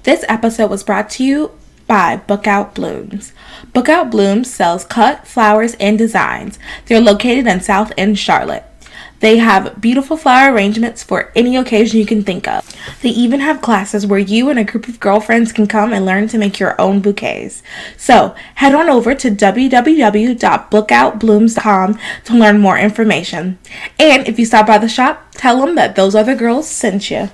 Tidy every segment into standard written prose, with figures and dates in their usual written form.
This episode was brought to you by Bookout Blooms. Bookout Blooms sells cut, flowers, and designs. They're located in South End, Charlotte. They have beautiful flower arrangements for any occasion you can think of. They even have classes where you and a group of girlfriends can come and learn to make your own bouquets. So, head on over to www.bookoutblooms.com to learn more information. And if you stop by the shop, tell them that those other girls sent you.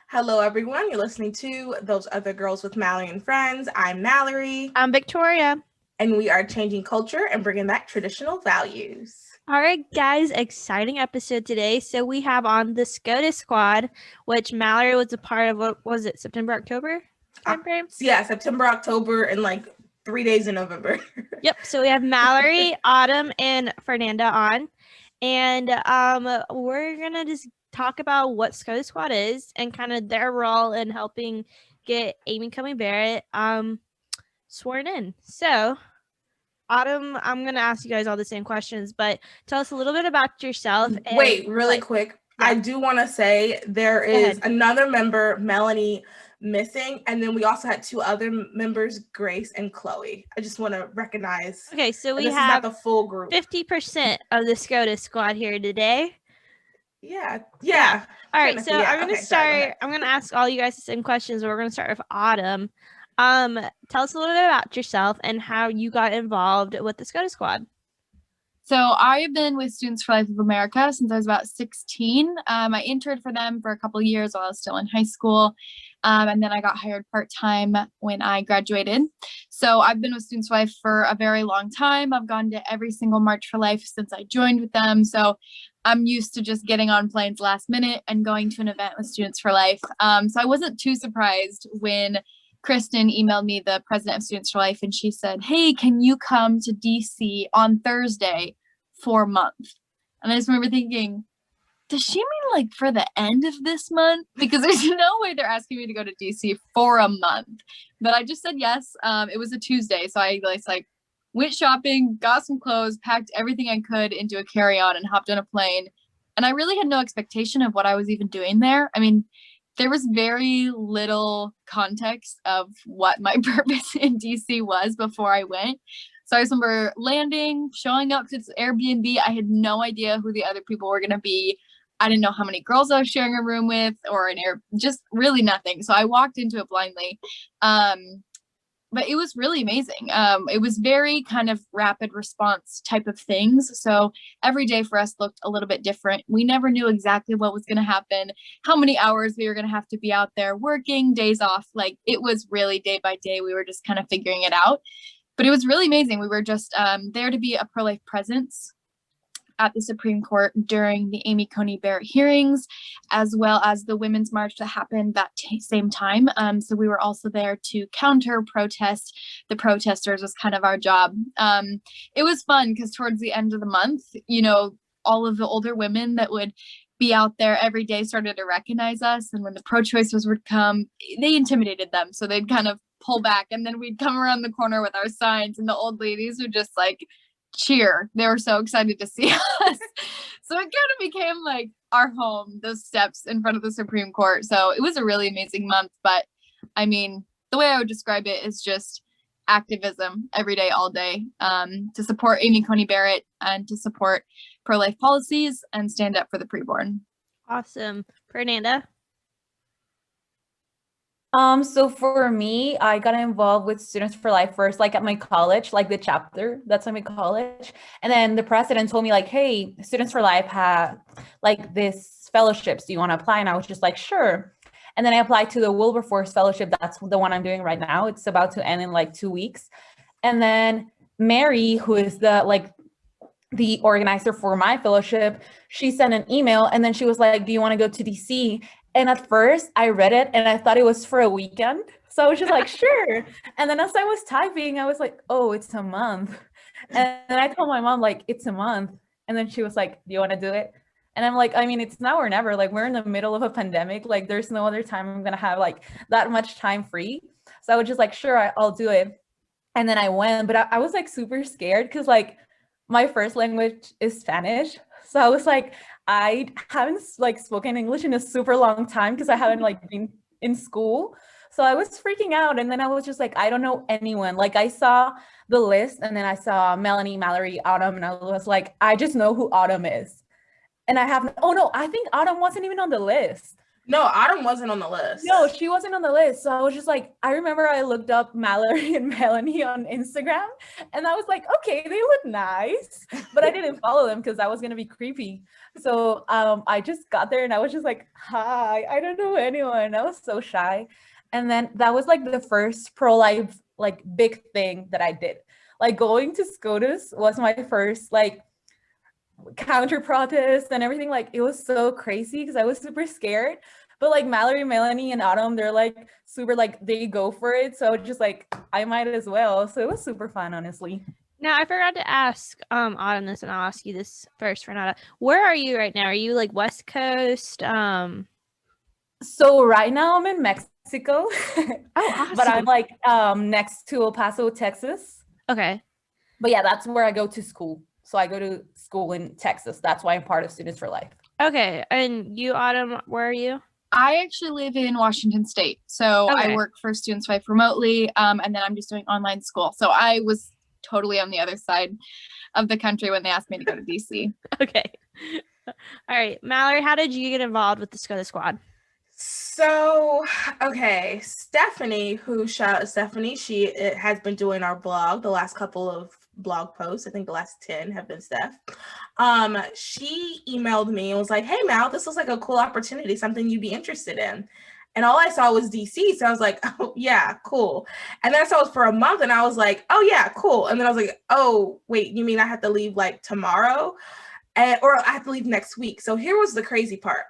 Hello, everyone. You're listening to Those Other Girls with Mallory and Friends. I'm Mallory. I'm Victoria. And we are changing culture and bringing back traditional values. All right, guys, exciting episode today. So we have on the SCOTUS squad, which Mallory was a part of. What was it, September, October timeframe? Yeah, September, October, and like 3 days in November. Yep. So we have Mallory, Autumn, and Fernanda on. And we're going to just talk about what SCOTUS squad is and kind of their role in helping get Amy Coney Barrett sworn in. So, Autumn, I'm going to ask you guys all the same questions, but tell us a little bit about yourself. And, wait, really quick. Yeah. I do want to say there is another member, Melanie, missing, and then we also had two other members, Grace and Chloe. I just want to recognize. Okay, so we have not the full group. 50% of the SCOTUS squad here today. Yeah. All right, so I'm going to start. I'm going to ask all you guys the same questions, but we're going to start with Autumn. Tell us a little bit about yourself and how you got involved with the SCOTUS squad. So I've been with Students for Life of America since I was about 16. I interned for them for a couple of years while I was still in high school. And then I got hired part-time when I graduated. So I've been with Students for Life for a very long time. I've gone to every single March for Life since I joined with them. So I'm used to just getting on planes last minute and going to an event with Students for Life. So I wasn't too surprised when Kristen emailed me, the president of Students for Life, and she said, "Hey, can you come to DC on Thursday for a month?" And I just remember thinking, does she mean like for the end of this month? Because there's no way they're asking me to go to DC for a month. But I just said yes. It was a Tuesday, so I went shopping, got some clothes, packed everything I could into a carry-on and hopped on a plane. And I really had no expectation of what I was even doing there. I mean, there was very little context of what my purpose in DC was before I went. So I just remember landing, showing up to this Airbnb. I had no idea who the other people were going to be. I didn't know how many girls I was sharing a room with or just really nothing. So I walked into it blindly. But it was really amazing. It was very kind of rapid response type of things. So every day for us looked a little bit different. We never knew exactly what was going to happen, how many hours we were going to have to be out there working, days off. Like it was really day by day. We were just kind of figuring it out. But it was really amazing. We were just there to be a pro-life presence at the Supreme Court during the Amy Coney Barrett hearings, as well as the Women's March that happened that same time. So we were also there to counter protest the protesters was kind of our job. It was fun because towards the end of the month, all of the older women that would be out there every day started to recognize us. And when the pro-choicers would come, they intimidated them. So they'd kind of pull back, and then we'd come around the corner with our signs, and the old ladies would just cheer. They were so excited to see us. So it kind of became like our home, those steps in front of the Supreme Court. So it was a really amazing month. But I mean, the way I would describe it is just activism every day, all day, to support Amy Coney Barrett and to support pro-life policies and stand up for the preborn. Awesome. Fernanda? So for me, I got involved with Students for Life first, at my college, the chapter that's at my college. And then the president told me hey, Students for Life have this fellowships. Do you want to apply? And I was just sure. And then I applied to the Wilberforce Fellowship. That's the one I'm doing right now. It's about to end in like 2 weeks. And then Mary, who is the organizer for my fellowship, she sent an email and then she was like, do you want to go to DC? And at first I read it and I thought it was for a weekend. So I was just like, sure. And then as I was typing, I was like, oh, it's a month. And then I told my mom, like, it's a month. And then she was like, do you want to do it? And I'm like, I mean, it's now or never. Like, we're in the middle of a pandemic. Like, there's no other time I'm going to have like that much time free. So I was just like, sure, I'll do it. And then I went, but I was like super scared because like my first language is Spanish. So I was like, I haven't like spoken English in a super long time because I haven't like been in school. So I was freaking out. And then I was just like, I don't know anyone. Like I saw the list and then I saw Melanie, Mallory, Autumn. And I was like, I just know who Autumn is. And I think Autumn wasn't even on the list. No, Autumn wasn't on the list. No, she wasn't on the list. So I was just like, I remember I looked up Mallory and Melanie on Instagram and I was like, okay, they look nice, but I didn't follow them because I was going to be creepy. So I just got there and I was just like, hi, I don't know anyone. I was so shy. And then that was like the first pro-life, like big thing that I did. Like going to SCOTUS was my first like counter protest and everything. Like it was so crazy because I was super scared. But like Mallory, Melanie, and Autumn, they're like super like they go for it. So just like I might as well. So it was super fun, honestly. Now I forgot to ask Autumn this, and I'll ask you this first, Fernanda. Where are you right now? Are you like West Coast? So right now I'm in Mexico. Oh, awesome. But I'm like next to El Paso, Texas. Okay. But yeah, that's where I go to school. So I go to school in Texas. That's why I'm part of Students for Life. Okay. And you, Autumn, where are you? I actually live in Washington State. So Okay. I work for Students for Life remotely. And then I'm just doing online school. So I was totally on the other side of the country when they asked me to go to DC. Okay. All right. Mallory, how did you get involved with the SCOTUS Squad? So, okay, Stephanie, shout out to Stephanie, she has been doing our blog, the last couple of blog posts, I think the last 10 have been Steph. She emailed me and was like, hey Mal, this looks like a cool opportunity, something you'd be interested in. And all I saw was DC, so I was like, oh yeah, cool. And then I saw it was for a month and I was like, oh yeah, cool. And then I was like, oh wait, you mean I have to leave like tomorrow? Or I have to leave next week. So here was the crazy part.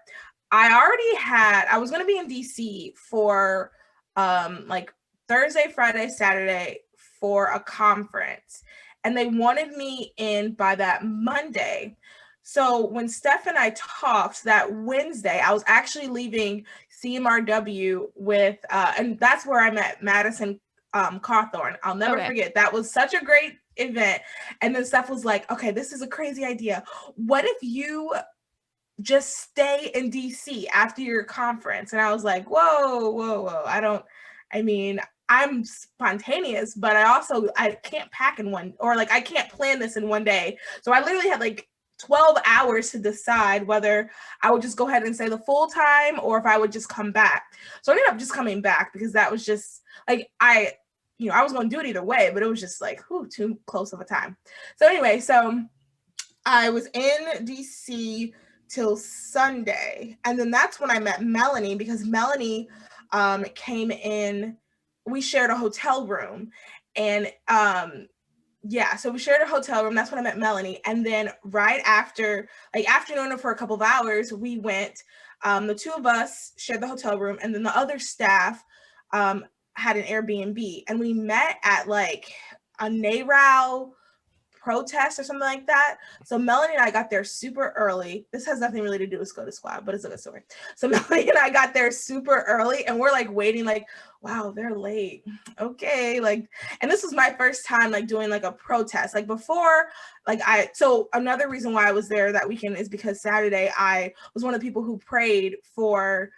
I was going to be in DC for like Thursday, Friday, Saturday for a conference. And they wanted me in by that Monday. So when Steph and I talked that Wednesday, I was actually leaving CMRW with, and that's where I met Madison Cawthorn. I'll never forget. That was such a great event. And then Steph was like, okay, this is a crazy idea. What if you just stay in DC after your conference? And I was like, whoa. I'm spontaneous, but I can't pack in one, or like I can't plan this in one day. So I literally had like 12 hours to decide whether I would just go ahead and say the full time or if I would just come back. So I ended up just coming back because that was just like, I was going to do it either way, but it was just like, too close of a time. So anyway, so I was in DC till Sunday. And then that's when I met Melanie, because Melanie came in, we shared a hotel room. And so we shared a hotel room. That's when I met Melanie. And then right after, like after knowing her for a couple of hours, we went, the two of us shared the hotel room, and then the other staff had an Airbnb. And we met at like a NARAL protest or something like that. So Melanie and I got there super early. This has nothing really to do with SCOTUS Squad, but it's a good story. So Melanie and I got there super early and we're like waiting like, wow, they're late. Okay. Like, and this was my first time like doing like a protest. Like before, so another reason why I was there that weekend is because Saturday I was one of the people who prayed for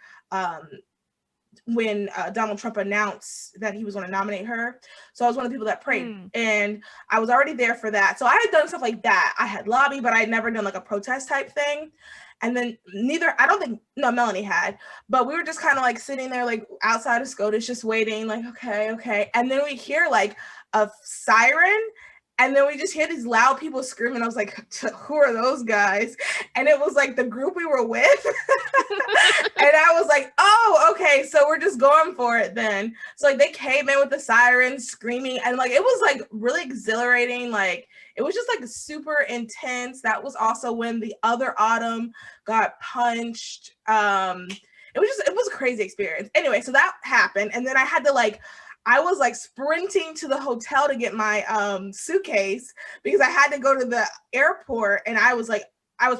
when Donald Trump announced that he was going to nominate her. So I was one of the people that prayed and I was already there for that. So I had done stuff like that. I had lobbied, but I had never done like a protest type thing. And then Melanie had, but we were just kind of like sitting there, like outside of SCOTUS, just waiting, like, okay. And then we hear like a siren And then we just hear these loud people screaming. I was like, who are those guys? And it was like the group we were with. And I was like, oh, okay, so we're just going for it then. So like they came in with the sirens screaming, and like it was like really exhilarating. Like it was just like super intense. That was also when the other Autumn got punched. It was a crazy experience. Anyway, so that happened. And then I was like sprinting to the hotel to get my suitcase because I had to go to the airport, and I was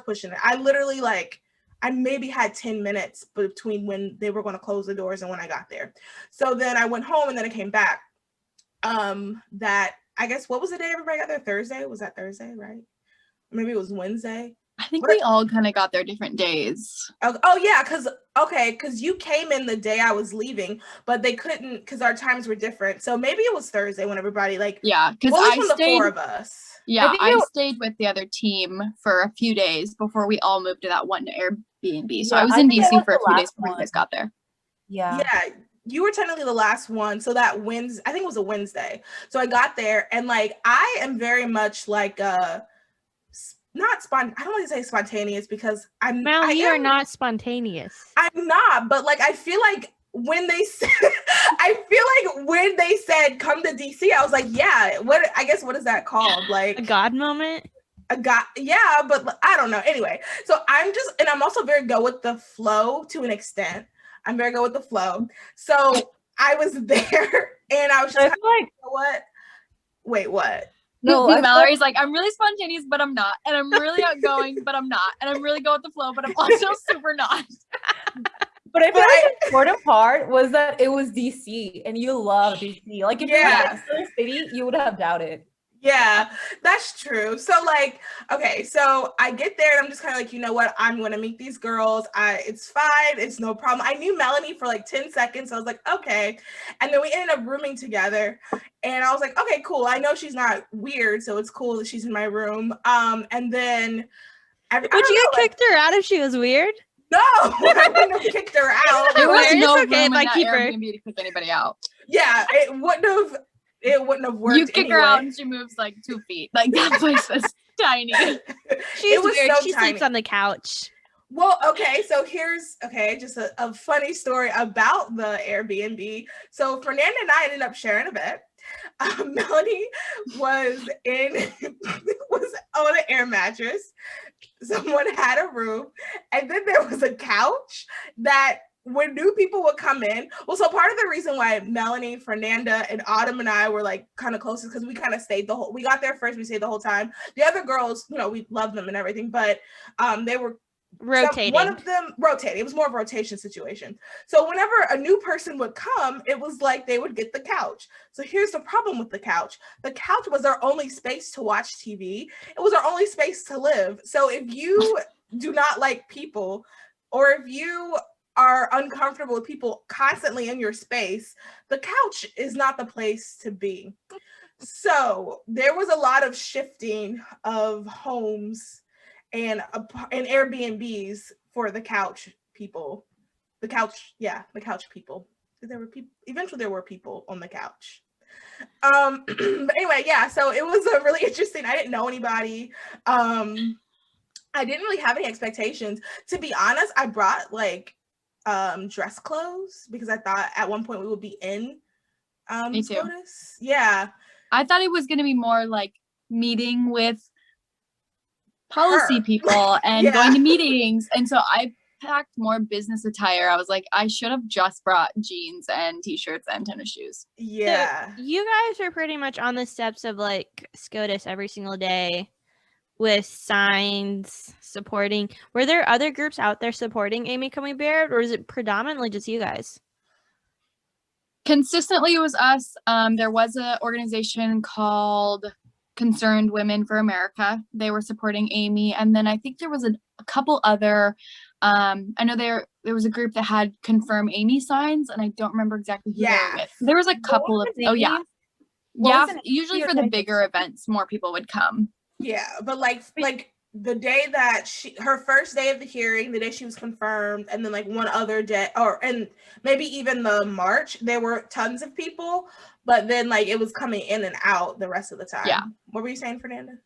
pushing it. I literally I maybe had 10 minutes between when they were going to close the doors and when I got there. So then I went home, and then I came back. That, I guess, what was the day everybody got there? Thursday? Was that Thursday, right? Maybe it was Wednesday. I think we all kind of got there different days. Oh yeah, because you came in the day I was leaving, but they couldn't because our times were different. So maybe it was Thursday when everybody because the four of us. Yeah, I stayed with the other team for a few days before we all moved to that one Airbnb. So I was in DC for a few days before you guys got there. Yeah. Yeah. You were technically the last one. So that Wednesday, I think it was a Wednesday. So I got there, and I am very much I don't want to say spontaneous because you are not spontaneous. I'm not, but I feel like when they said, when they said come to DC, I was like, yeah, what is that called? A God moment? Yeah, but I don't know. Anyway, so I'm also very good with the flow to an extent. I'm very good with the flow. So I was there, and I was just you know what? Wait, what? No, Mallory's I'm really spontaneous, but I'm not. And I'm really outgoing, but I'm not. And I'm really go with the flow, but I'm also super not. But I feel like the important part was that it was DC, and you love DC. If you were in another city, you would have doubted. Yeah, that's true. So okay, so I get there, and I'm just kind of you know what? I'm going to meet these girls. It's fine. It's no problem. I knew Melanie for 10 seconds. So I was like, okay. And then we ended up rooming together, and I was like, okay, cool. I know she's not weird, so it's cool that she's in my room. And then would you have kicked her out if she was weird? No, I wouldn't have kicked her out. There was no room in that Airbnb to kick anybody out. Yeah, it wouldn't have worked. You kick her out and she moves 2 feet. That place was tiny. She's weird. She sleeps on the couch. Well, okay, so here's just a funny story about the Airbnb. So Fernanda and I ended up sharing a bed. Melanie was on an air mattress. Someone had a room, and then there was a couch that when new people would come in, so part of the reason why Melanie, Fernanda, and Autumn and I were kind of close is because we kind of stayed we got there first, we stayed the whole time. The other girls, we loved them and everything, but they were rotating. One of them rotated. It was more of a rotation situation. So whenever a new person would come, it was they would get the couch. So here's the problem with the couch. The couch was our only space to watch TV. It was our only space to live. So if you do not like people, or if you are uncomfortable with people constantly in your space, the couch is not the place to be. So there was a lot of shifting of homes and Airbnbs for the couch people. The couch people. Eventually there were people on the couch. But anyway, yeah, so it was a really interesting. I didn't know anybody. I didn't really have any expectations. To be honest, I brought dress clothes because I thought at one point we would be in Me too. SCOTUS. Yeah. I thought it was going to be more meeting with policy people and going to meetings. And so I packed more business attire. I was like, I should have just brought jeans and t-shirts and tennis shoes. Yeah. So you guys are pretty much on the steps of SCOTUS every single day with signs supporting. Were there other groups out there supporting Amy Coney Barrett, or is it predominantly just you guys? Consistently, it was us. There was an organization called Concerned Women for America. They were supporting Amy. And then I think there was a couple other, I know there was a group that had Confirm Amy signs, and I don't remember exactly who they were with. There was a couple of, usually for the bigger events, more people would come. Yeah, but the day that her first day of the hearing, the day she was confirmed, and then like one other day, and maybe even the March, there were tons of people, but then like it was coming in and out the rest of the time. Yeah. What were you saying, Fernanda?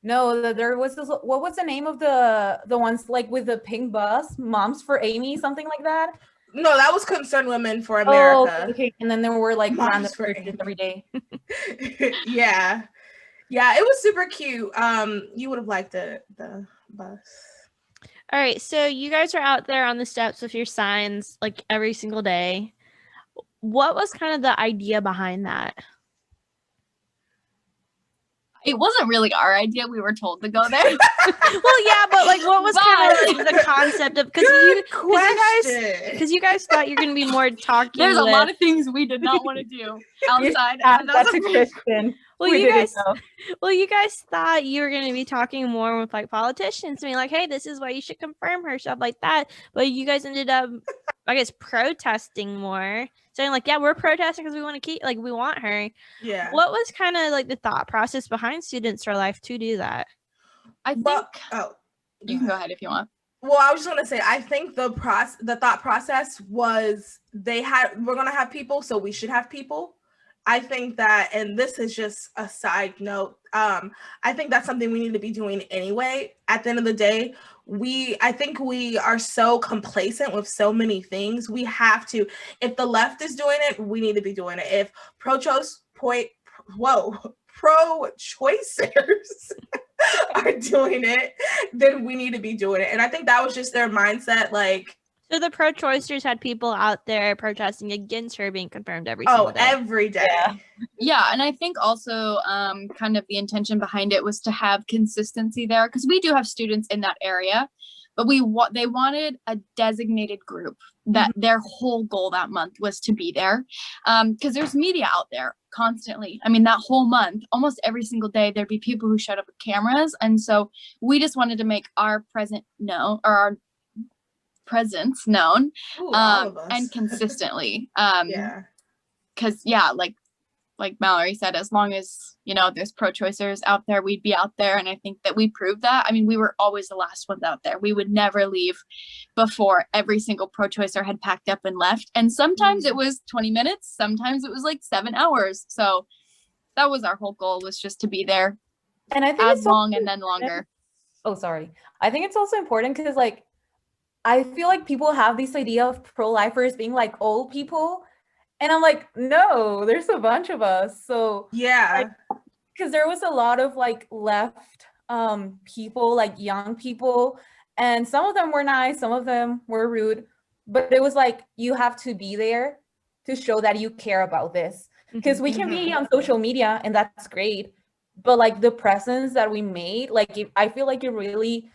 No, there was this, what was the name of the ones like with the pink bus, Moms for Amy, something like that? No, that was Concerned Women for America. Oh, okay. And then there were like Moms random for churches Amy. every day. Yeah, it was super cute. You would have liked the bus. All right, so you guys are out there on the steps with your signs like every single day. What was kind of the idea behind that? It wasn't really our idea. We were told to go there. Well, yeah, but like, what was kind of like the concept of? Because you guys thought you're gonna be more talking. There's a lot of things we did not want to do outside. That's a Christian. Well, you guys thought you were going to be talking more with like politicians, being like, "Hey, this is why you should confirm her," stuff like that. But you guys ended up, I guess, protesting more, saying like, "Yeah, we're protesting because we want to keep, like, we want her." Yeah. What was kind of like the thought process behind Students for Life to do that? I think. You can go ahead if you want. Well, I was just gonna say, I think the thought process was we're gonna have people, so we should have people. I think that, and this is just a side note, I think that's something we need to be doing anyway. At the end of the day, I think we are so complacent with so many things. We have to, if the left is doing it, we need to be doing it. If pro-choicers are doing it, then we need to be doing it. And I think that was just their mindset, like. So the pro-choicers had people out there protesting against her being confirmed every single day. Every day. Yeah, and I think also kind of the intention behind it was to have consistency there, because we do have students in that area, but they wanted a designated group that their whole goal that month was to be there, because there's media out there constantly. I mean, that whole month, almost every single day, there'd be people who showed up with cameras, and so we just wanted to make our presence known and consistently, because like Mallory said, as long as there's pro-choicers out there, we'd be out there, and I think that we proved that. I mean, we were always the last ones out there. We would never leave before every single pro-choicer had packed up and left, and sometimes it was 20 minutes, sometimes it was like 7 hours. So that was our whole goal, was just to be there, and I think as long and then longer. I think it's also important because like I feel like people have this idea of pro-lifers being like old people. And I'm like, no, there's a bunch of us. So yeah, because there was a lot of like left people, like young people, and some of them were nice, some of them were rude, but it was like, you have to be there to show that you care about this. Because we can be on social media and that's great, but like the presence that we made, like I feel like it really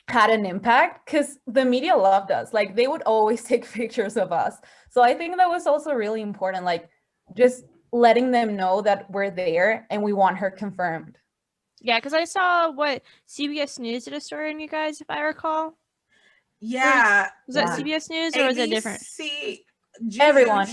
had an impact, because the media loved us. Like they would always take pictures of us. So I think that was also really important, like just letting them know that we're there and we want her confirmed. Yeah, because I saw CBS News did a story on you guys, if I recall. Yeah. Was that CBS News or was it different? Everyone.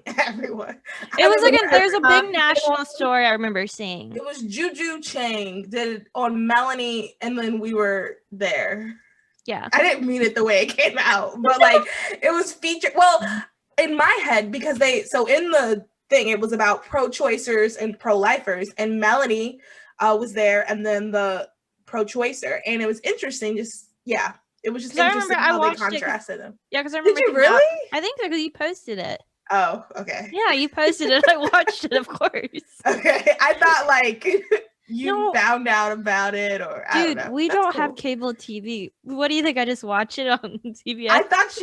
Everyone. It was like there's a big national story I remember seeing. It was Juju Chang did it on Melanie, and then we were there. Yeah. I didn't mean it the way it came out, but like it was featured. Well, in my head, because in the thing, it was about pro-choicers and pro-lifers, and Melanie was there, and then the pro-choicer, and it was interesting. It was just interesting how they contrasted them. Yeah, because I remember. Did you really? I think so, because you posted it. Oh, okay. Yeah, you posted it. I watched it, of course. Okay, I thought like you found out about it, or I don't know. We don't have cable TV. What do you think? I just watch it on CBS. I thought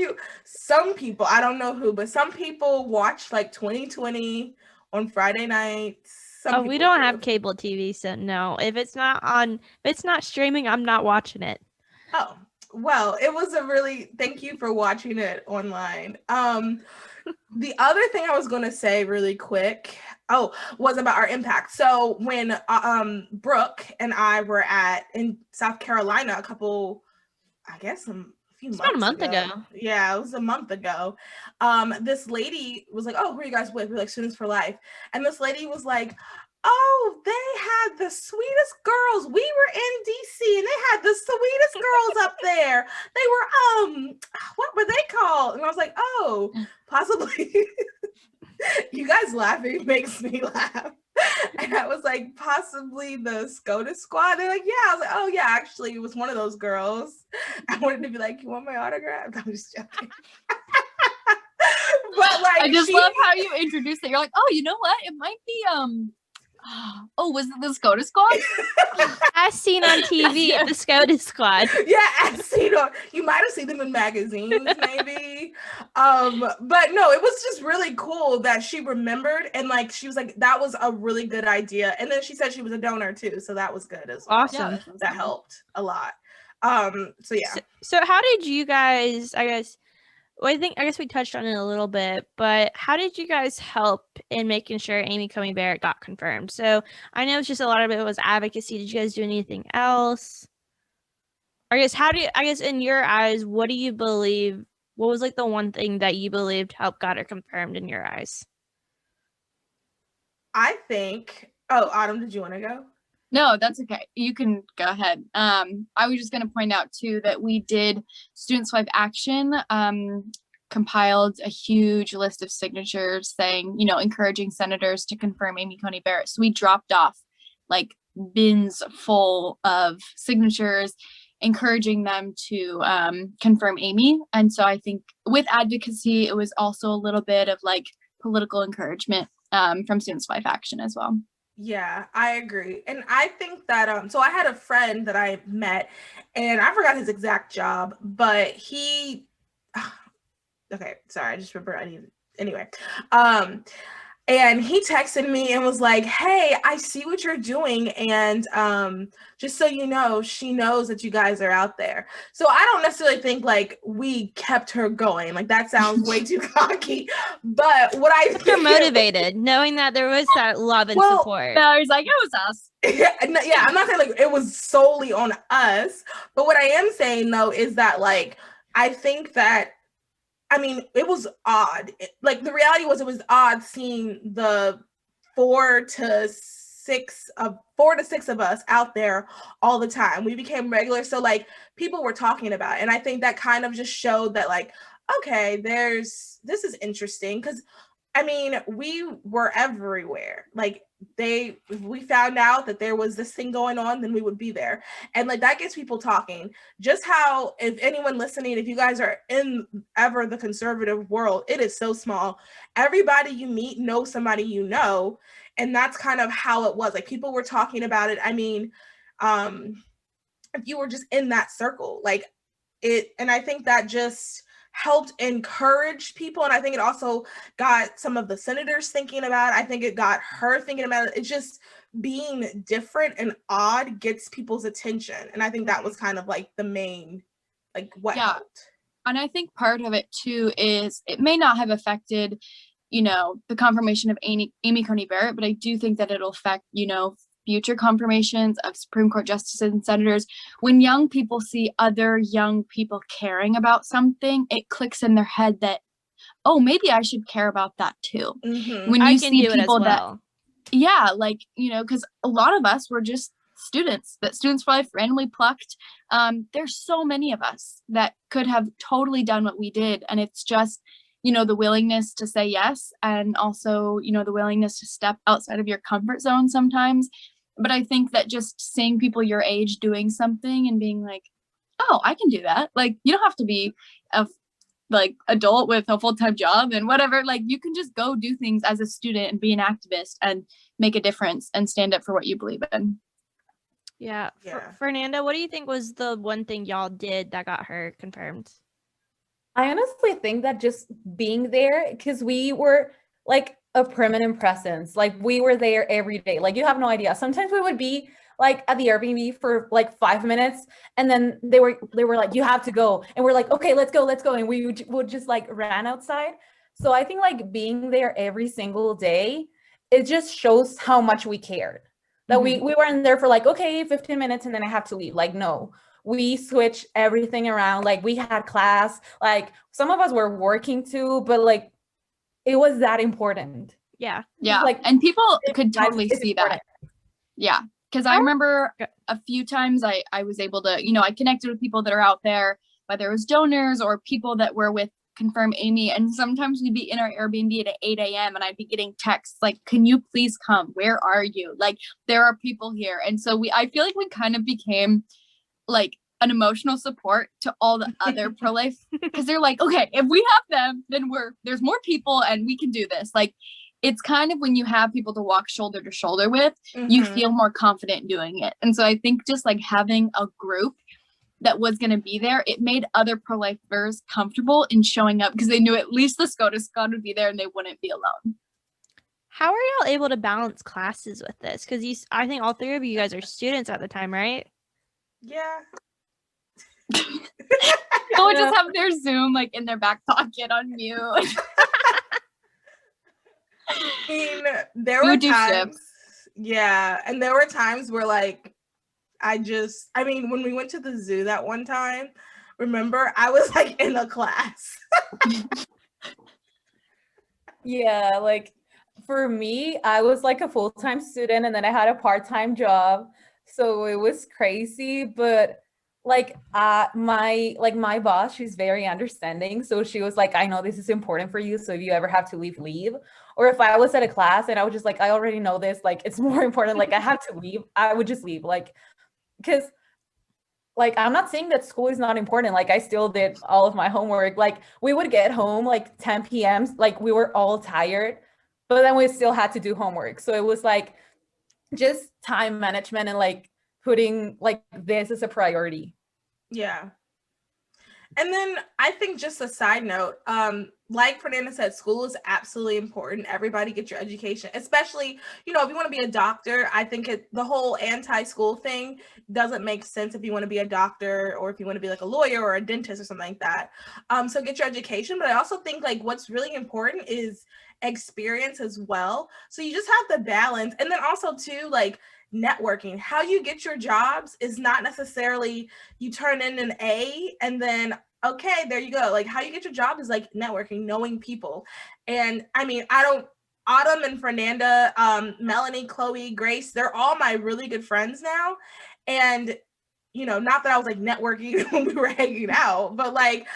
some people, I don't know who, but some people watch like 2020 on Friday nights. We don't have cable TV, so no. If it's not streaming, I'm not watching it. Oh. Well, it was thank you for watching it online. The other thing I was going to say really quick, was about our impact. So when Brooke and I were in South Carolina a few months about a month ago. Yeah, it was a month ago. This lady was like, "Oh, who are you guys with?" We're like, Students for Life. And this lady was like, oh, they had the sweetest girls. We were in DC and they had the sweetest girls up there. They were, what were they called? And I was like, oh, possibly. You guys laughing makes me laugh. And I was like, possibly the SCOTUS squad. They're like, yeah. I was like, oh yeah, actually it was one of those girls. I wanted to be like, you want my autograph? I'm just joking. But like, I just love how you introduced it. You're like, oh, you know what? It might be oh, was it the SCOTUS squad? As seen on TV, the SCOTUS squad. Yeah, as seen on, you might have seen them in magazines, maybe. But no, it was just really cool that she remembered, and like she was like, that was a really good idea. And then she said she was a donor too, so that was good as well. Awesome. Yeah, that helped a lot. So yeah. So how did you guys, I guess we touched on it a little bit, but how did you guys help in making sure Amy Coney Barrett got confirmed? So I know it's just a lot of it was advocacy. Did you guys do anything else? I guess in your eyes, what do you believe? What was like the one thing that you believed helped got her confirmed in your eyes? I think, Autumn, did you want to go? No, that's okay. You can go ahead. I was just going to point out too that we did Students for Life Action, compiled a huge list of signatures saying, encouraging senators to confirm Amy Coney Barrett. So we dropped off like bins full of signatures, encouraging them to confirm Amy. And so I think with advocacy, it was also a little bit of like political encouragement from Students for Life Action as well. Yeah, I agree. And I think that, so I had a friend that I met and I forgot his exact job, but he, okay, sorry, I just remember anyway. And he texted me and was like, hey, I see what you're doing. And just so you know, she knows that you guys are out there. So I don't necessarily think like we kept her going. Like that sounds way too cocky. But what I think you're motivated, knowing that there was that love and support. No, he's like, it was us. Yeah, I'm not saying like it was solely on us. But what I am saying though is that like I think that it was odd. Like the reality was it was odd seeing the 4 to 6 of us out there all the time. We became regular. So like people were talking about it. And I think that kind of just showed that like, okay, this is interesting. Cause we were everywhere. Like if we found out that there was this thing going on, then we would be there. And like that gets people talking. Just how, if anyone listening, if you guys are in ever the conservative world, it is so small. Everybody you meet knows somebody you know. And that's kind of how it was. Like people were talking about it. If you were just in that circle, like it, and I think that just helped encourage people. And I think it also got some of the senators thinking about it. I think it got her thinking about it. It's just being different and odd gets people's attention. And I think that was kind of like the main, like what helped. And I think part of it too is it may not have affected, the confirmation of Amy Coney Barrett, but I do think that it'll affect, future confirmations of Supreme Court justices and senators. When young people see other young people caring about something, it clicks in their head that, oh, maybe I should care about that too. Mm-hmm. When you see people because a lot of us were just students that Students for Life randomly plucked. There's so many of us that could have totally done what we did. And it's just, the willingness to say yes. And also, the willingness to step outside of your comfort zone sometimes. But I think that just seeing people your age doing something and being like, oh, I can do that. Like, you don't have to be a adult with a full-time job and whatever. Like, you can just go do things as a student and be an activist and make a difference and stand up for what you believe in. Yeah. Fernanda, what do you think was the one thing y'all did that got her confirmed? I honestly think that just being there, because we were like a permanent presence. Like we were there every day. Like you have no idea. Sometimes we would be like at the Airbnb for like 5 minutes and then they were like, you have to go. And we're like, okay, let's go. And we would just like ran outside. So I think like being there every single day, it just shows how much we cared. That we weren't there for like, okay, 15 minutes and then I have to leave. Like, no, we switched everything around. Like we had class, like some of us were working too, but like it was that important. Yeah. Yeah. Like, and people could life totally is see important. that. Yeah. Because I remember a few times I was able to, I connected with people that are out there, whether it was donors or people that were with Confirm Amy. And sometimes we'd be in our Airbnb at 8 a.m. and I'd be getting texts like, can you please come? Where are you? Like, there are people here. And so I feel like we kind of became like an emotional support to all the other pro-life, because they're like, okay, if we have them, then there's more people and we can do this. Like, it's kind of when you have people to walk shoulder to shoulder with, you feel more confident doing it. And so I think just like having a group that was going to be there, it made other pro-lifers comfortable in showing up because they knew at least the SCOTUS squad would be there and they wouldn't be alone. How are y'all able to balance classes with this? Because I think all three of you guys are students at the time, right? Yeah. People would just have their Zoom like in their back pocket on mute. I mean, there were times, yeah, and there were times where like when we went to the zoo that one time, remember, I was like in a class. Yeah, like for me, I was like a full-time student and then I had a part-time job. So it was crazy, but like my boss, she's very understanding. So she was like, I know this is important for you. So if you ever have to leave. Or if I was at a class and I was just like, I already know this, like it's more important, like I have to leave, I would just leave. Like, because like I'm not saying that school is not important. Like I still did all of my homework. Like we would get home like 10 p.m. Like we were all tired, but then we still had to do homework. So it was like just time management and like putting like this as a priority. Yeah. And then I think just a side note, like Fernanda said, school is absolutely important. Everybody get your education, especially, if you want to be a doctor. I think the whole anti-school thing doesn't make sense if you want to be a doctor or if you want to be like a lawyer or a dentist or something like that. So get your education. But I also think like what's really important is experience as well. So you just have the balance. And then also too, like networking. How you get your jobs is not necessarily you turn in an A and then okay, there you go. Like how you get your job is like networking, knowing people. And I mean, Autumn and Fernanda, Melanie, Chloe, Grace, they're all my really good friends now. And not that I was like networking when we were hanging out, but like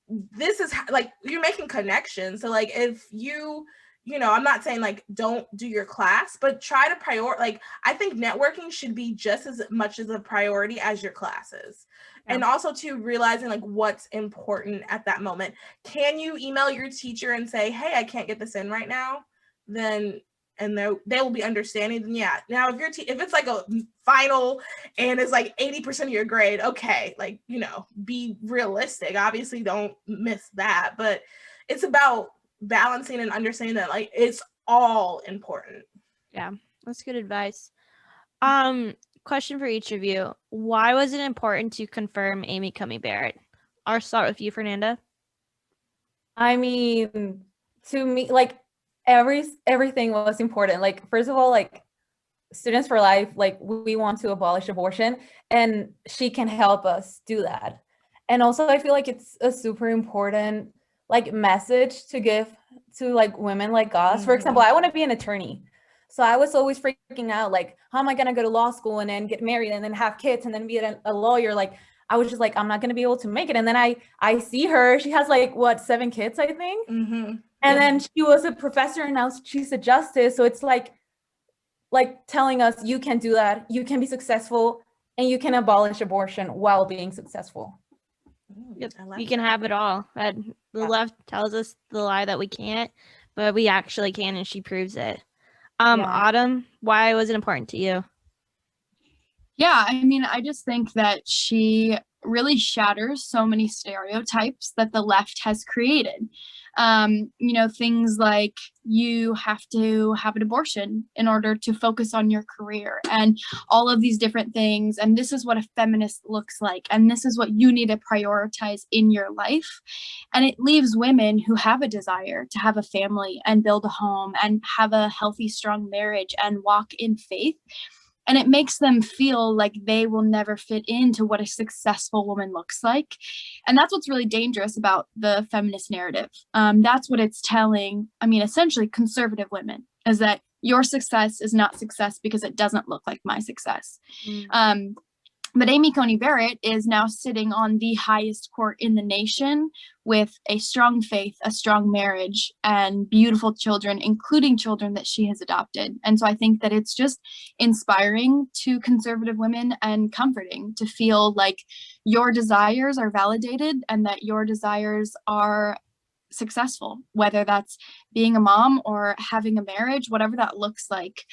this is like you're making connections. So like if I'm not saying like don't do your class, but try to prioritize. Like I think networking should be just as much as a priority as your classes. Yeah. And also to realizing like what's important at that moment. Can you email your teacher and say, hey, I can't get this in right now? Then they will be understanding. Then yeah. Now if if it's like a final and it's like 80% of your grade, okay, like be realistic. Obviously don't miss that, but it's about balancing and understanding that like it's all important. Yeah, that's good advice. Question for each of you. Why was it important to confirm Amy Coney Barrett? I'll start with you, Fernanda. I mean, to me, like everything was important. Like, first of all, like Students for Life, like we want to abolish abortion and she can help us do that. And also I feel like it's a super important like message to give to like women like us. For example, I want to be an attorney. So I was always freaking out, like, how am I going to go to law school and then get married and then have kids and then be a lawyer? Like, I was just like, I'm not going to be able to make it. And then I see her, she has like, 7 kids, I think. Mm-hmm. And then she was a professor and now she's a justice. So it's like telling us you can do that. You can be successful and you can abolish abortion while being successful. Yep. You can have it all. The left tells us the lie that we can't, but we actually can, and she proves it. Autumn, why was it important to you? Yeah, I mean, I just think that she really shatters so many stereotypes that the left has created. Things like you have to have an abortion in order to focus on your career and all of these different things. And this is what a feminist looks like. And this is what you need to prioritize in your life. And it leaves women who have a desire to have a family and build a home and have a healthy, strong marriage and walk in faith. and it makes them feel like they will never fit into what a successful woman looks like. And that's what's really dangerous about the feminist narrative. That's what it's telling, I mean, essentially conservative women, is that your success is not success because it doesn't look like my success. But Amy Coney Barrett is now sitting on the highest court in the nation with a strong faith, a strong marriage, and beautiful children, including children that she has adopted. And so I think that it's just inspiring to conservative women and comforting to feel like your desires are validated and that your desires are successful, whether that's being a mom or having a marriage, whatever that looks like.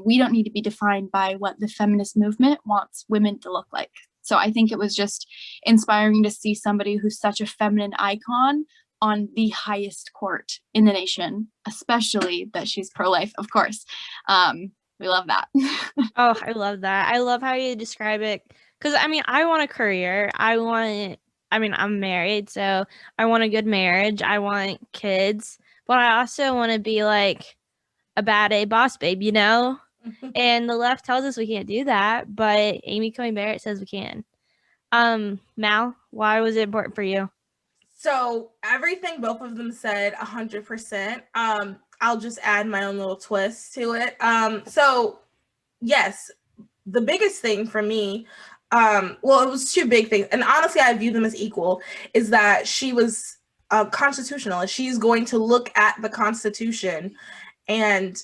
We don't need to be defined by what the feminist movement wants women to look like. So I think it was just inspiring to see somebody who's such a feminine icon on the highest court in the nation, especially that she's pro-life, of course. We love that. Oh, I love that. I love how you describe it. Because, I mean, I want a career. I'm married, so I want a good marriage. I want kids, but I also want to be like a bad A boss babe, you know? And the left tells us we can't do that, but Amy Coney Barrett says we can. Mal, why was it important for you? So everything both of them said, 100%. I'll just add my own little twist to it. So yes, the biggest thing for me, well, it was two big things, and honestly, I view them as equal, is that she was a constitutionalist. She's going to look at the Constitution, and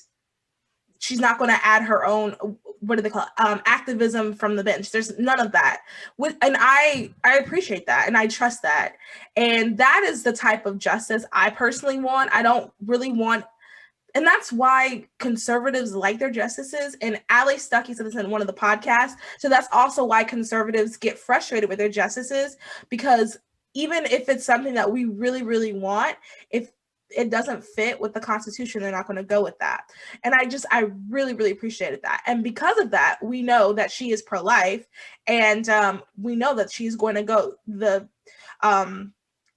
she's not going to add her own, what do they call it, activism from the bench. There's none of that. And I appreciate that, and I trust that. And that is the type of justice I personally want. I don't really want, and that's why conservatives like their justices. And Ali Stuckey said this in one of the podcasts. So that's also why conservatives get frustrated with their justices, because even if it's something that we really, really want, if it doesn't fit with the Constitution, they're not going to go with that. And I really, really appreciated that. And because of that, we know that she is pro-life, and we know that she's going to go the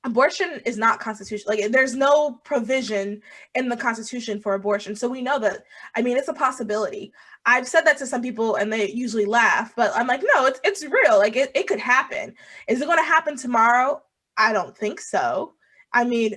abortion is not constitutional. Like, there's no provision in the Constitution for abortion. So we know that, I mean, it's a possibility. I've said that to some people and they usually laugh, but I'm like, no, it's real. Like, it could happen. Is it going to happen tomorrow? I don't think so. I mean,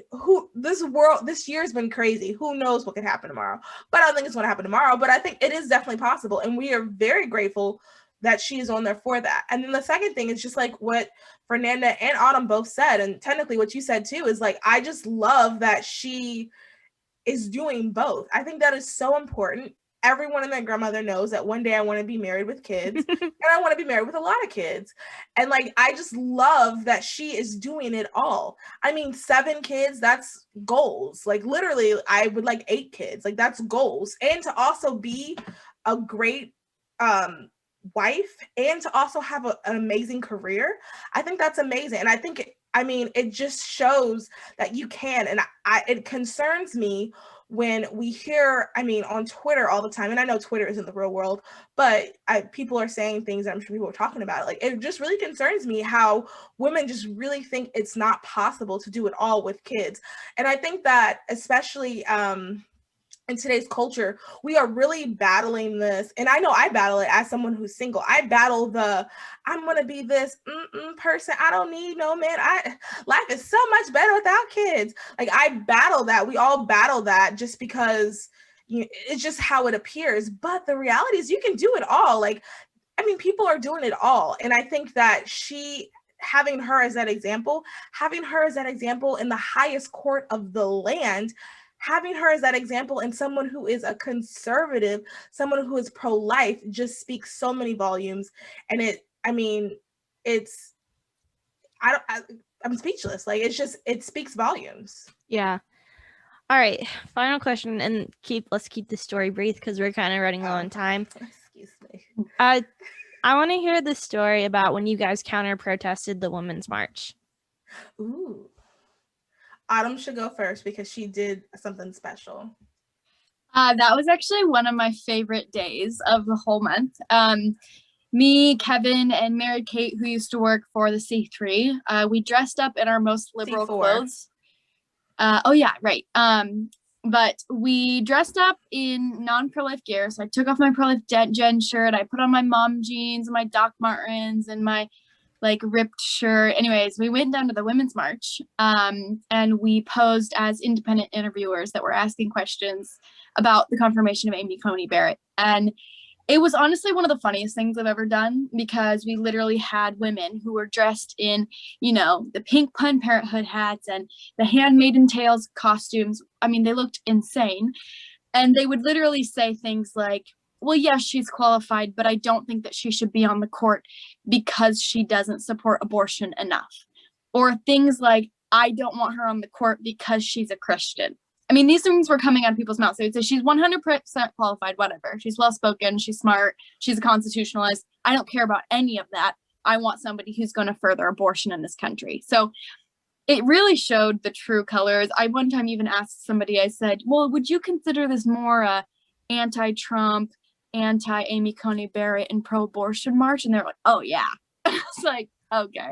this year's been crazy. Who knows what could happen tomorrow? But I don't think it's going to happen tomorrow, but I think it is definitely possible. And we are very grateful that she is on there for that. And then the second thing is just like what Fernanda and Autumn both said, and technically what you said too, is like, I just love that she is doing both. I think that is so important. Everyone and their grandmother knows that one day I want to be married with kids and I want to be married with a lot of kids. And like, I just love that she is doing it all. I mean, 7 kids, that's goals. Like, literally, I would like 8 kids. Like, that's goals. And to also be a great wife and to also have an amazing career, I think that's amazing. And I think it just shows that you can. And it concerns me when we hear, on Twitter all the time, and I know Twitter isn't the real world, but people are saying things that I'm sure people are talking about. Like, it just really concerns me how women just really think it's not possible to do it all with kids. And I think that especially in today's culture, we are really battling this. And I know I battle it as someone who's single. I battle I'm going to be this person. I don't need no man. Life is so much better without kids. Like, I battle that. We all battle that just because it's just how it appears. But the reality is you can do it all. Like, people are doing it all. And I think that having her as that example in the highest court of the land, having her as that example and someone who is a conservative, someone who is pro-life, just speaks so many volumes. And I'm speechless. Like, it speaks volumes. Yeah. All right. Final question, and let's keep the story brief because we're kind of running low on time. Excuse me. I want to hear the story about when you guys counter-protested the Women's March. Ooh. Autumn should go first because she did something special. That was actually one of my favorite days of the whole month. Me, Kevin, and Mary Kate, who used to work for the C3, we dressed up in our most liberal C4. clothes. Oh yeah, right. But we dressed up in non-pro-life gear. So I took off my pro-life Jen shirt. I put on my mom jeans and my Doc Martens and my like ripped shirt. Anyways, we went down to the Women's March and we posed as independent interviewers that were asking questions about the confirmation of Amy Coney Barrett. And it was honestly one of the funniest things I've ever done, because we literally had women who were dressed in, you know, the pink Planned Parenthood hats and the Handmaiden Tales costumes. I mean, they looked insane. And they would literally say things like, well, yes, she's qualified, but I don't think that she should be on the court because she doesn't support abortion enough. Or things like, I don't want her on the court because she's a Christian. I mean, these things were coming out of people's mouths. They would say, she's 100% qualified, whatever. She's well-spoken, she's smart, she's a constitutionalist. I don't care about any of that. I want somebody who's going to further abortion in this country. So it really showed the true colors. I one time even asked somebody, I said, well, would you consider this more anti-Trump, anti-Amy Coney Barrett and pro-abortion march? And they're like, oh, yeah. It's like, okay,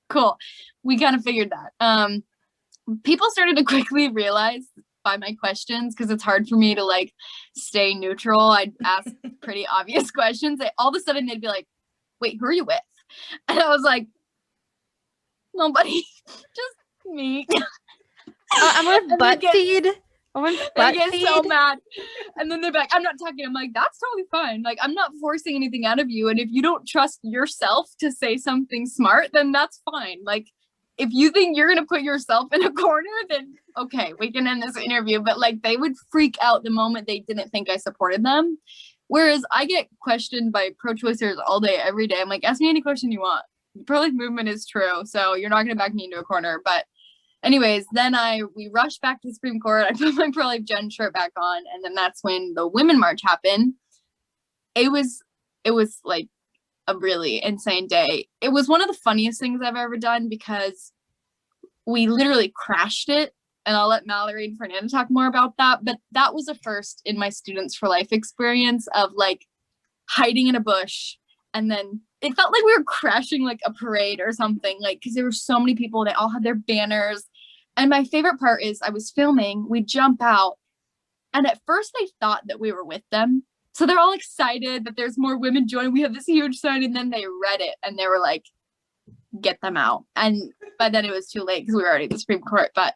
cool. We kind of figured that. People started to quickly realize by my questions, because it's hard for me to like stay neutral. I'd ask pretty obvious questions. All of a sudden they'd be like, wait, who are you with? And I was like, nobody, just me. I'm with ButtFeed. They get so mad. And then they're like, I'm not talking. I'm like, that's totally fine. Like, I'm not forcing anything out of you. And if you don't trust yourself to say something smart, then that's fine. Like, if you think you're going to put yourself in a corner, then okay, we can end this interview. But like, they would freak out the moment they didn't think I supported them. Whereas I get questioned by pro-choicers all day, every day. I'm like, ask me any question you want. The pro-life movement is true. So you're not going to back me into a corner. But anyways, then we rushed back to the Supreme Court. I put my pro-life Jen shirt back on. And then that's when the Women March happened. It was like a really insane day. It was one of the funniest things I've ever done, because we literally crashed it. And I'll let Mallory and Fernanda talk more about that. But that was a first in my Students for Life experience of like hiding in a bush. And then it felt like we were crashing like a parade or something, like, because there were so many people. They all had their banners. And my favorite part is I was filming, we jump out. And at first they thought that we were with them. So they're all excited that there's more women joining. We have this huge sign. And then they read it and they were like, get them out. And by then it was too late because we were already at the Supreme Court. But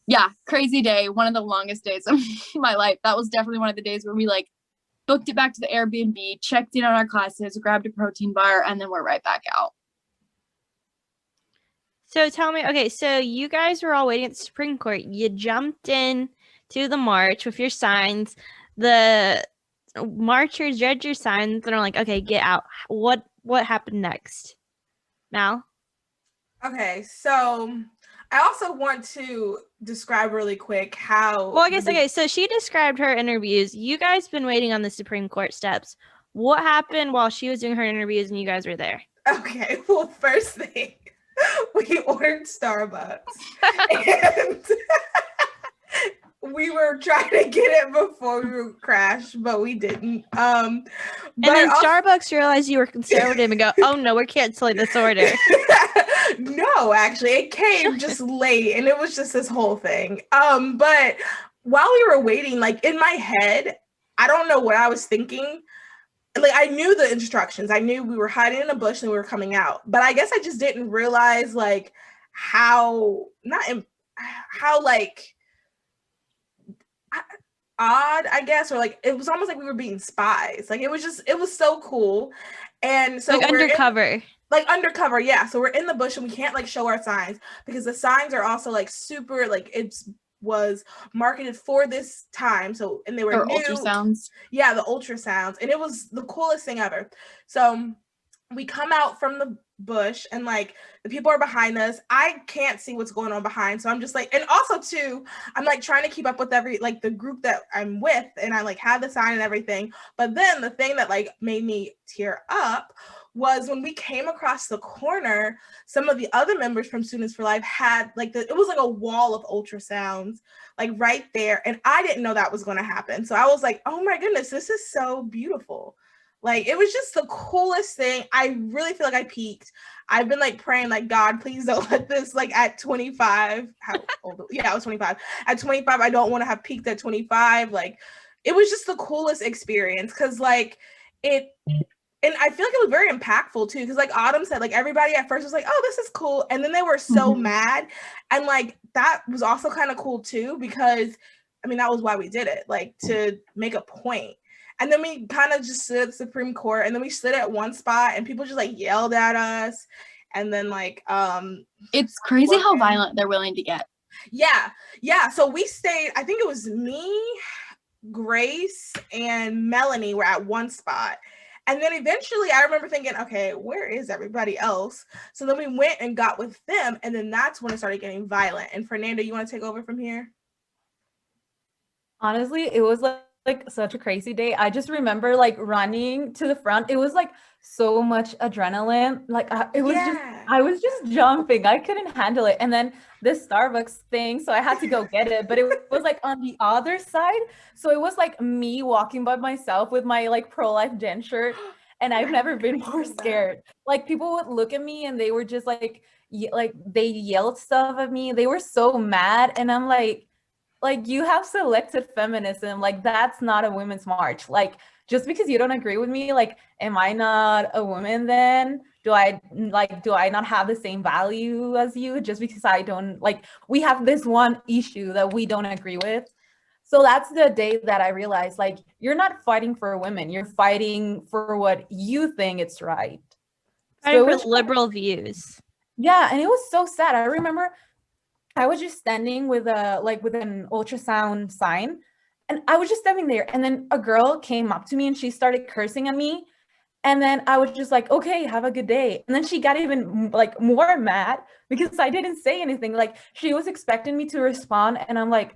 yeah, crazy day. One of the longest days of my life. That was definitely one of the days where we like booked it back to the Airbnb, checked in on our classes, grabbed a protein bar, and then we're right back out. So tell me, okay, so you guys were all waiting at the Supreme Court. You jumped in to the march with your signs. The marchers read your signs and are like, okay, get out. What happened next? Mal? Okay, so I also want to describe really quick how... Well, I guess, okay, so she described her interviews. You guys been waiting on the Supreme Court steps. What happened while she was doing her interviews and you guys were there? Okay, well, first thing, we ordered Starbucks. And we were trying to get it before we would crash, but we didn't. And then Starbucks realized you were conservative and go, oh no, we're canceling this order. No, actually, it came just late and it was just this whole thing. But while we were waiting, like in my head, I don't know what I was thinking. Like I knew the instructions. I knew we were hiding in a bush and we were coming out. But I guess I just didn't realize like how like odd, I guess, or like it was almost like we were being spies. Like it was so cool. And so like undercover. Undercover, yeah. So we're in the bush and we can't like show our signs because the signs are also like super like was marketed for this time. So and they were new. Ultrasounds. Yeah, the ultrasounds. And it was the coolest thing ever. So we come out from the bush and like the people are behind us. I can't see what's going on behind. So I'm just like, and also too, I'm like trying to keep up with the group that I'm with and I like have the sign and everything. But then the thing that like made me tear up was when we came across the corner, some of the other members from Students for Life had like it was like a wall of ultrasounds like right there. And I didn't know that was going to happen. So I was like, oh my goodness, this is so beautiful. Like, it was just the coolest thing. I really feel like I peaked. I've been like praying, like, God, please don't let this, like, at 25. How old? Yeah, I was 25. At 25, I don't want to have peaked at 25. Like, it was just the coolest experience because, like, it. And I feel like it was very impactful too, because like Autumn said, like everybody at first was like, "Oh, this is cool," and then they were so mad, and like that was also kind of cool too, because I mean that was why we did it, like to make a point. And then we kind of just stood at the Supreme Court, and then we stood at one spot, and people just like yelled at us, and then like it's crazy how violent they're willing to get. Yeah. So we stayed. I think it was me, Grace, and Melanie were at one spot. And then eventually I remember thinking, okay, where is everybody else? So then we went and got with them. And then that's when it started getting violent. And Fernanda, you want to take over from here? Honestly, it was like such a crazy day. I just remember like running to the front. It was like so much adrenaline. Like I was just jumping. I couldn't handle it. And then this Starbucks thing, so I had to go get it, but it was like on the other side. So it was like me walking by myself with my like pro-life den shirt. And I've never been more scared. Like people would look at me and they were just like they yelled stuff at me. They were so mad. And I'm like, you have selective feminism. Like, that's not a women's march. Like, just because you don't agree with me, like, am I not a woman then? Do I not have the same value as you just because I don't, like, we have this one issue that we don't agree with. So that's the day that I realized, like, you're not fighting for women. You're fighting for what you think it's right. Fighting for liberal views. Yeah, and it was so sad. I remember I was just standing with an ultrasound sign, and I was just standing there, and then a girl came up to me and she started cursing at me, and then I was just like, okay, have a good day. And then she got even like more mad because I didn't say anything. Like, she was expecting me to respond, and I'm like,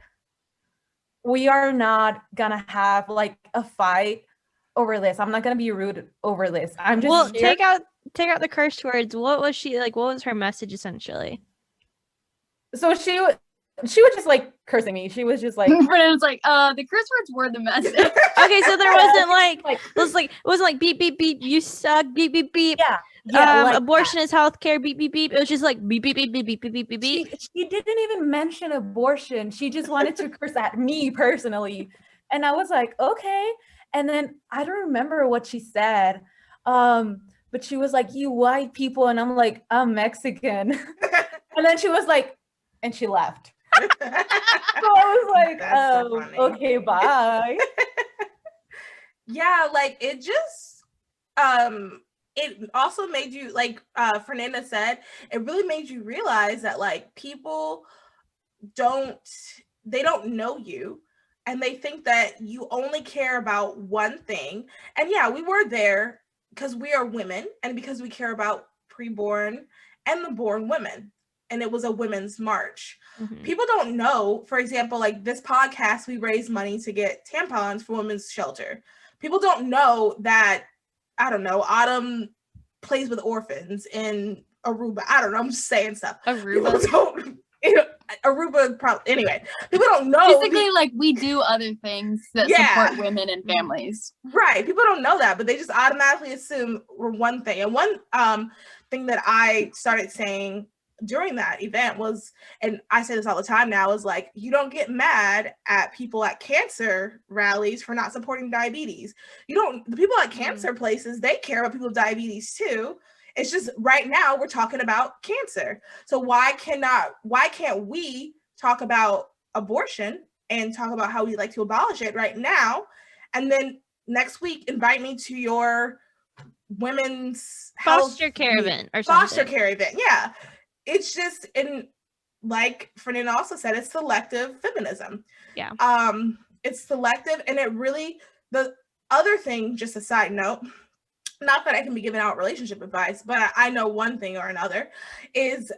we are not gonna have like a fight over this. I'm not gonna be rude over this. I'm just take out the curse words. What was she like? What was her message essentially? So she was just like cursing me. She was just like, Brendan's like, the curse words were the message. Okay, so there wasn't it wasn't like beep beep beep, you suck, beep beep beep. Yeah, like abortion is healthcare, beep beep beep. It was just like beep beep beep beep beep beep beep beep. She didn't even mention abortion. She just wanted to curse at me personally, and I was like, okay. And then I don't remember what she said, but she was like, "You white people," and I'm like, "I'm Mexican," and then she was like, and she left. So I was like, so okay, bye. Yeah, like it just it also made you, like Fernanda said, it really made you realize that like people don't know you, and they think that you only care about one thing. And yeah, we were there because we are women and because we care about preborn and the born women. And it was a women's march. Mm-hmm. People don't know, for example, like this podcast, we raise money to get tampons for women's shelter. People don't know that, I don't know, Autumn plays with orphans in Aruba. I don't know, I'm just saying stuff. Aruba. Aruba, probably. Anyway, people don't know. Basically, like, we do other things that support women and families. Right. People don't know that, but they just automatically assume we're one thing. And one thing that I started saying during that event was, and I say this all the time now, is like, you don't get mad at people at cancer rallies for not supporting diabetes. The people at cancer places, they care about people with diabetes too. It's just right now we're talking about cancer. So why can't we talk about abortion and talk about how we like to abolish it right now? And then next week, invite me to your women's foster care event or something. Foster care event. Yeah. It's just, and like Fernanda also said, it's selective feminism. Yeah. It's selective, and it really, the other thing, just a side note, not that I can be giving out relationship advice, but I know one thing or another, is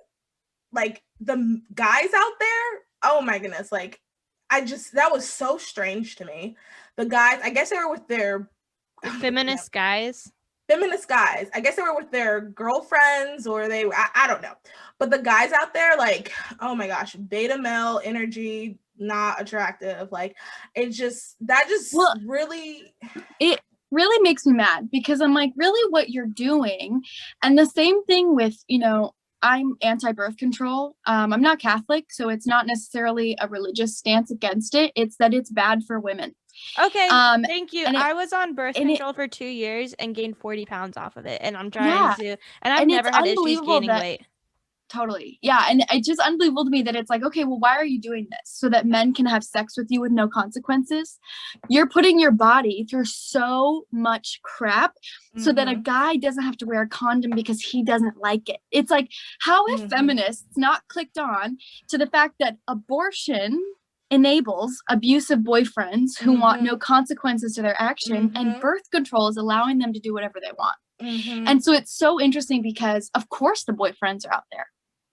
like the guys out there, oh my goodness, like that was so strange to me. The guys, I guess they were with their feminist guys. I guess they were with their girlfriends, or I don't know. But the guys out there, like, oh my gosh, beta male energy, not attractive. Like, really. really makes me mad, because I'm like, really what you're doing. And the same thing with, I'm anti-birth control. I'm not Catholic, so it's not necessarily a religious stance against it. It's that it's bad for women. Okay, thank you. I was on birth control for 2 years and gained 40 pounds off of it, and I'm trying to, and I've never had issues gaining weight. Totally. Yeah. And it's just unbelievable to me that it's like, okay, well, why are you doing this? So that men can have sex with you with no consequences? You're putting your body through so much crap so that a guy doesn't have to wear a condom because he doesn't like it. It's like, how have feminists not clicked on to the fact that abortion enables abusive boyfriends who want no consequences to their action, and birth control is allowing them to do whatever they want? And so it's so interesting because, of course, the boyfriends are out there.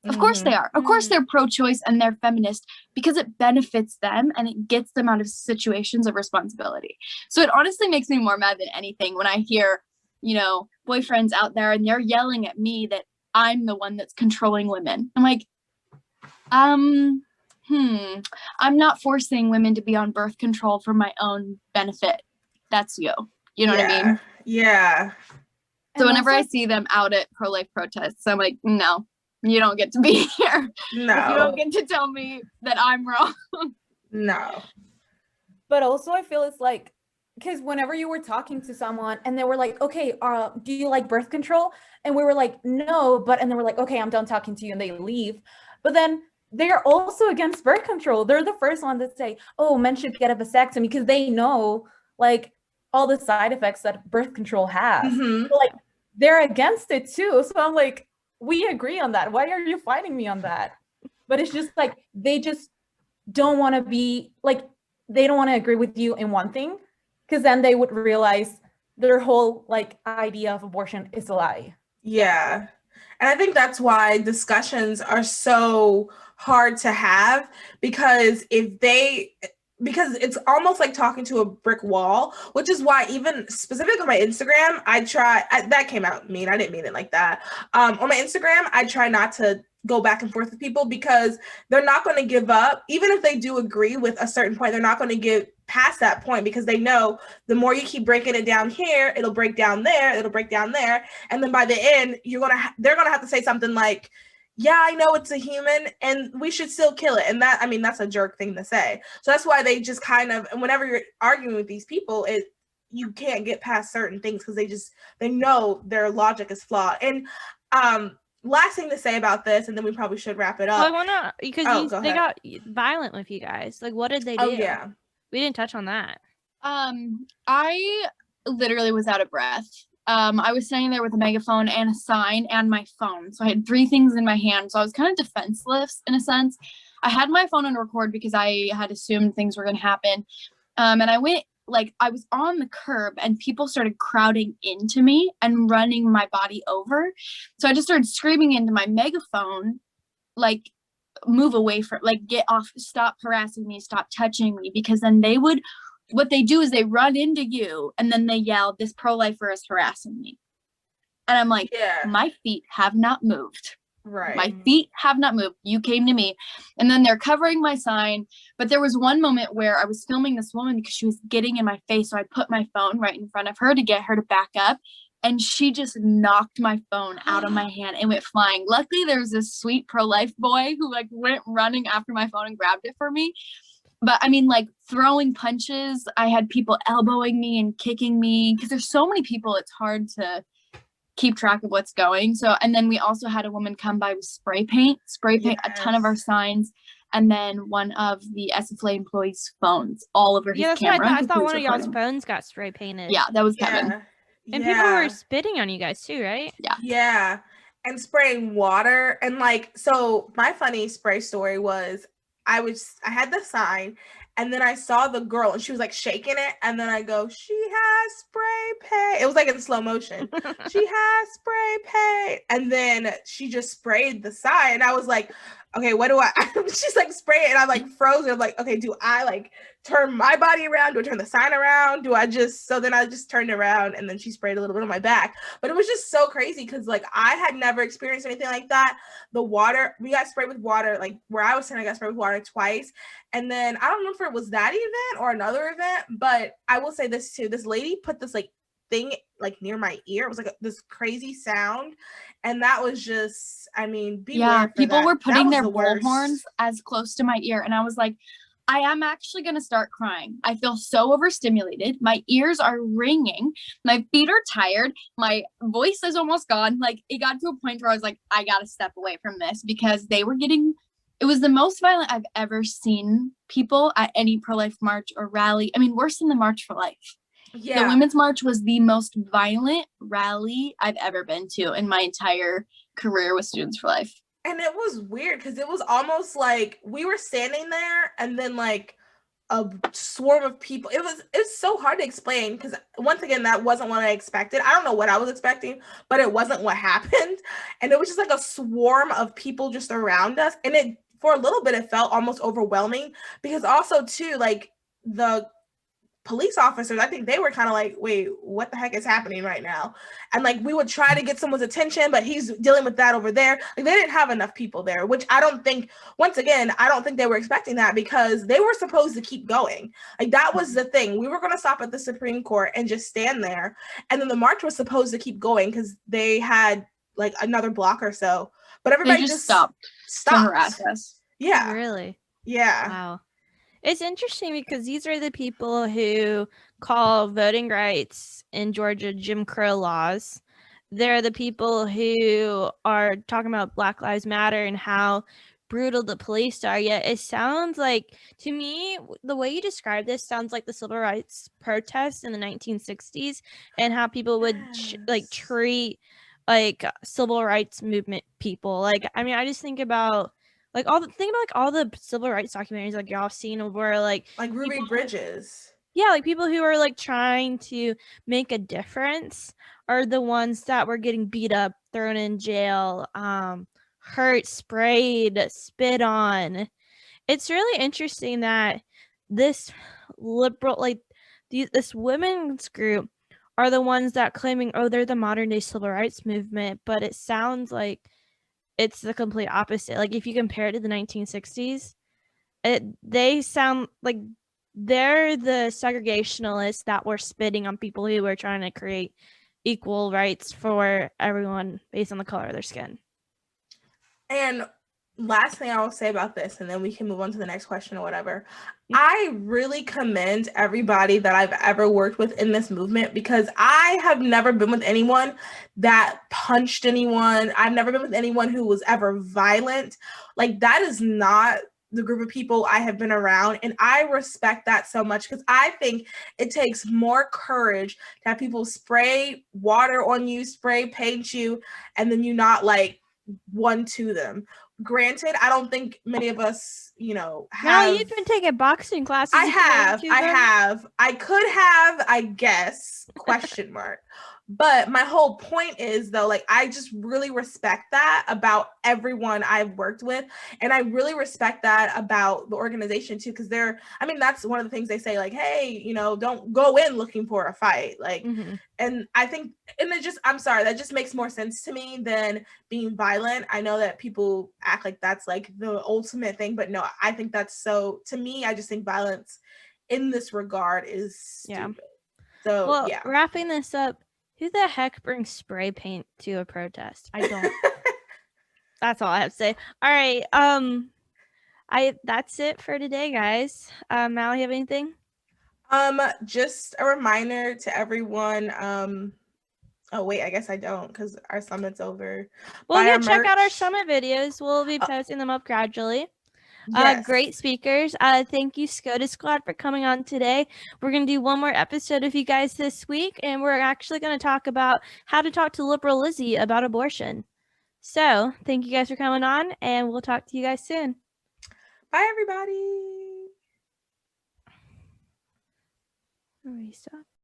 Of course they are. Of course they're pro-choice and they're feminist because it benefits them and it gets them out of situations of responsibility. So it honestly makes me more mad than anything when I hear, boyfriends out there and they're yelling at me that I'm the one that's controlling women. I'm like, I'm not forcing women to be on birth control for my own benefit. That's you. You know what I mean? Yeah. So whenever I see them out at pro-life protests, I'm like, no. You don't get to be here. No. You don't get to tell me that I'm wrong. No. But also I feel it's like, because whenever you were talking to someone and they were like, okay, do you like birth control? And we were like, no, and they were like, okay, I'm done talking to you, and they leave. But then they're also against birth control. They're the first one that say, oh, men should get a vasectomy because they know like all the side effects that birth control has. So, like, they're against it too. So I'm like, we agree on that. Why are you fighting me on that? But it's just like, they just don't want to be like, they don't want to agree with you in one thing, because then they would realize their whole like idea of abortion is a lie. Yeah. And I think that's why discussions are so hard to have, because because it's almost like talking to a brick wall, which is why even specifically on my Instagram, that came out mean. I didn't mean it like that. On my Instagram, I try not to go back and forth with people because they're not going to give up. Even if they do agree with a certain point, they're not going to get past that point because they know the more you keep breaking it down here, it'll break down there, it'll break down there. And then by the end, they're going to have to say something like, yeah, I know it's a human and we should still kill it. And that's a jerk thing to say. So that's why they just kind of, and whenever you're arguing with these people, you can't get past certain things because they know their logic is flawed. And last thing to say about this, and then we probably should wrap it up. Well, I want to, because they got violent with you guys. Like, what did they do? Oh, yeah. We didn't touch on that. I literally was out of breath. I was standing there with a megaphone and a sign and my phone. So I had 3 things in my hand. So I was kind of defenseless in a sense. I had my phone on record because I had assumed things were going to happen. And I went, I was on the curb and people started crowding into me and running my body over. So I just started screaming into my megaphone, move away from, get off, stop harassing me, stop touching me, because then what they do is they run into you and then they yell, this pro-lifer is harassing me. And I'm like, my feet have not moved. Right. My feet have not moved. You came to me. And then they're covering my sign. But there was one moment where I was filming this woman because she was getting in my face. So I put my phone right in front of her to get her to back up. And she just knocked my phone out of my hand and went flying. Luckily, there was this sweet pro-life boy who went running after my phone and grabbed it for me. But I mean, throwing punches, I had people elbowing me and kicking me because there's so many people, it's hard to keep track of what's going. So, and then we also had a woman come by with spray paint a ton of our signs, and then one of the SFLA employees' phones all over his camera. Yeah, that's what I thought one of y'all's phones got spray painted. Yeah, that was Kevin. And people were spitting on you guys too, right? Yeah. Yeah. And spraying water. And so my funny spray story was I had the sign and then I saw the girl and she was shaking it. And then I go, she has spray paint. It was in slow motion. She has spray paint. And then she just sprayed the sign. And I was like, okay, what do I, she's spray it. And I'm frozen. I'm like, okay, do I turn my body around? Do I turn the sign around? So then I just turned around and then she sprayed a little bit on my back. But it was just so crazy because I had never experienced anything like that. The water, we got sprayed with water, where I was standing, I got sprayed with water twice. And then I don't know if it was that event or another event, but I will say this too. This lady put this thing like near my ear. It was like this crazy sound, and that was just, I mean, beware. People were putting their bullhorns bullhorns as close to my ear, and I was like, I am actually going to start crying. I feel so overstimulated. My ears are ringing. My feet are tired. My voice is almost gone. Like, it got to a point where I was like, I got to step away from this, because they were getting, it was the most violent I've ever seen people at any pro-life march or rally. I mean, worse than the March for Life. Yeah. The Women's March was the most violent rally I've ever been to in my entire career with Students for Life. And it was weird because it was almost like we were standing there and then like a swarm of people. It's so hard to explain because once again, that wasn't what I expected. I don't know what I was expecting, but it wasn't what happened. And it was just like a swarm of people just around us. And it, for a little bit, it felt almost overwhelming because also too, like the police officers, I think they were kind of like, wait, what the heck is happening right now? And like we would try to get someone's attention, but he's dealing with that over there. Like they didn't have enough people there, which I don't think, once again, I don't think they were expecting that because they were supposed to keep going. Like that was the thing. We were going to stop at the Supreme Court and just stand there. And then the march was supposed to keep going because they had like another block or so, but everybody just stopped to harass us. Yeah. Really? Yeah. Wow. It's interesting because these are the people who call voting rights in Georgia Jim Crow laws. They're the people who are talking about Black Lives Matter and how brutal the police are. Yet it sounds like, to me, the way you describe this sounds like the civil rights protests in the 1960s and how people would treat like civil rights movement people. Like, I mean, I just think about all the civil rights documentaries like y'all have seen where like Ruby Bridges. Yeah, like people who are like trying to make a difference are the ones that were getting beat up, thrown in jail, hurt, sprayed, spit on. It's really interesting that this liberal, this women's group are the ones that claiming, oh, they're the modern day civil rights movement, but it sounds like it's the complete opposite. Like if you compare it to the 1960s, they sound like they're the segregationalists that were spitting on people who were trying to create equal rights for everyone based on the color of their skin. And last thing I will say about this, and then we can move on to the next question or whatever. I really commend everybody that I've ever worked with in this movement because I have never been with anyone that punched anyone. I've never been with anyone who was ever violent. Like that is not the group of people I have been around. And I respect that so much because I think it takes more courage to have people spray water on you, spray paint you, and then you not like one to them. Granted, I don't think many of us, have. No, you've been taking boxing classes. I have. I could have, I guess, question mark. But my whole point is, though, like, I just really respect that about everyone I've worked with. And I really respect that about the organization, too, because that's one of the things they say, like, hey, don't go in looking for a fight. Like, and I think, I'm sorry, that just makes more sense to me than being violent. I know that people act like that's like the ultimate thing, but no, I think that's so, to me, I just think violence in this regard is stupid. So, well, yeah. Wrapping this up, who the heck brings spray paint to a protest? I don't. That's all I have to say. All right. That's it for today, guys. Mal, you have anything? Just a reminder to everyone. Oh wait, I guess I don't because our summit's over. Well, yeah, check out our summit videos. We'll be posting them up gradually. Yes. Great speakers. Thank you, SCOTUS Squad, for coming on today. We're going to do one more episode of you guys this week, and we're actually going to talk about how to talk to liberal Lizzie about abortion. So, thank you guys for coming on, and we'll talk to you guys soon. Bye, everybody. Stop.